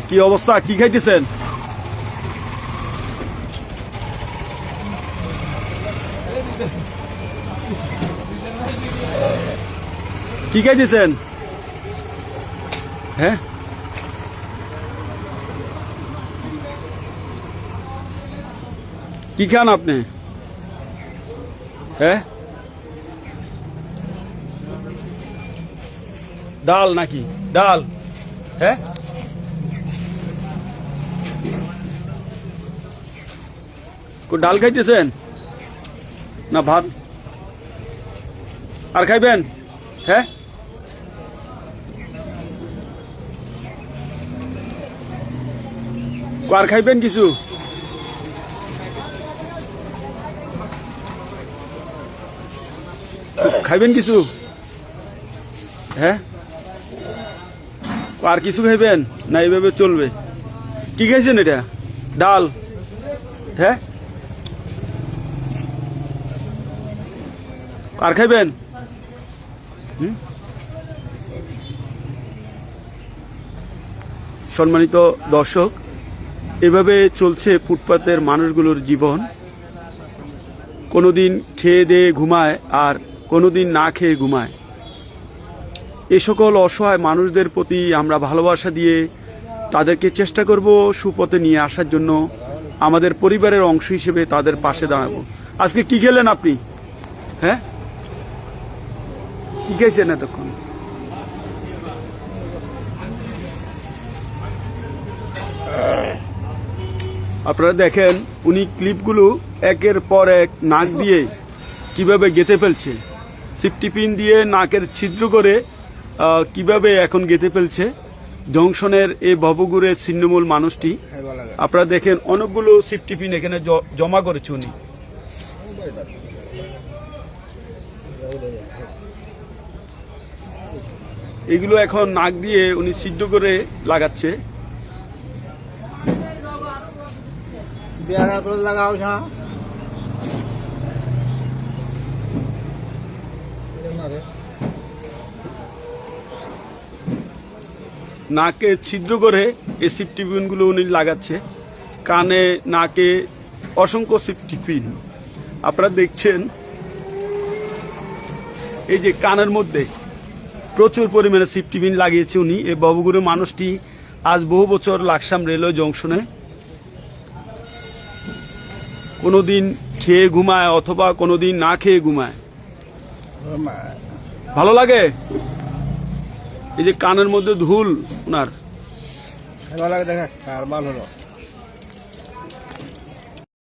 কি অবস্থা, কি খাইতেছেন? কি খাইতেছেন? হ্যাঁ, কি খান আপনি? হ্যাঁ, ডাল নাকি? ডাল? হ্যাঁ, ডাল খাইতেছেন না ভাত? আর খাইবেন? হ্যাঁ, আর খাইবেন কিছু? খাইবেন কিছু? হ্যাঁ, আর কিছু খাইবেন না এইভাবে চলবে? কি খাইছেন এটা? ডাল? হ্যাঁ, আর খাইবেন? সম্মানিত দর্শক, এভাবে চলছে ফুটপাতের মানুষগুলোর জীবন। কোনোদিন খেয়ে দিয়ে ঘুমায় আর কোনোদিন না খেয়ে ঘুমায়। এ সকল অসহায় মানুষদের প্রতি আমরা ভালোবাসা দিয়ে তাদেরকে চেষ্টা করব সুপথে নিয়ে আসার জন্য, আমাদের পরিবারের অংশ হিসেবে তাদের পাশে দাঁড়াবো। আজকে কি খেলেন আপনি? হ্যাঁ, কি খেয়েছেন এতক্ষণ? আপনারা দেখেন উনি ক্লিপগুলো একের পর এক নাক দিয়ে কিভাবে গেঁথে ফেলছে, সিফটি পিন দিয়ে নাকের ছিদ্র করে কিভাবে এখন গেঁথে ফেলছে। জংশনের এই ভবঘুরের ছিন্নমূল মানুষটি, আপনারা দেখেন অনেকগুলো সিফটি পিন এখানে জমা করেছে উনি। এগুলো এখন নাক দিয়ে উনি ছিদ্র করে লাগাচ্ছে। নাকে ছিদ্র করে এই সিফটি পিনগুলো উনি লাগাচ্ছে। কানে, নাকে অসংখ্য সিফটি পিন আপনারা দেখছেন। এই যে কানের মধ্যে প্রচুর পরিমাণে সিফটি পিন লাগিয়েছে উনি। এই ভবঘুরে মানুষটি আজ বহু বছর লাকসাম রেলওয়ে জংশনে কোনোদিন খেয়ে ঘুমায় অথবা কোনোদিন না খেয়ে ঘুমায়। ভালো লাগে? এই যে কানের মধ্যে ধুল ওনার, ভালো লাগে, দেখা কারবাল হলো।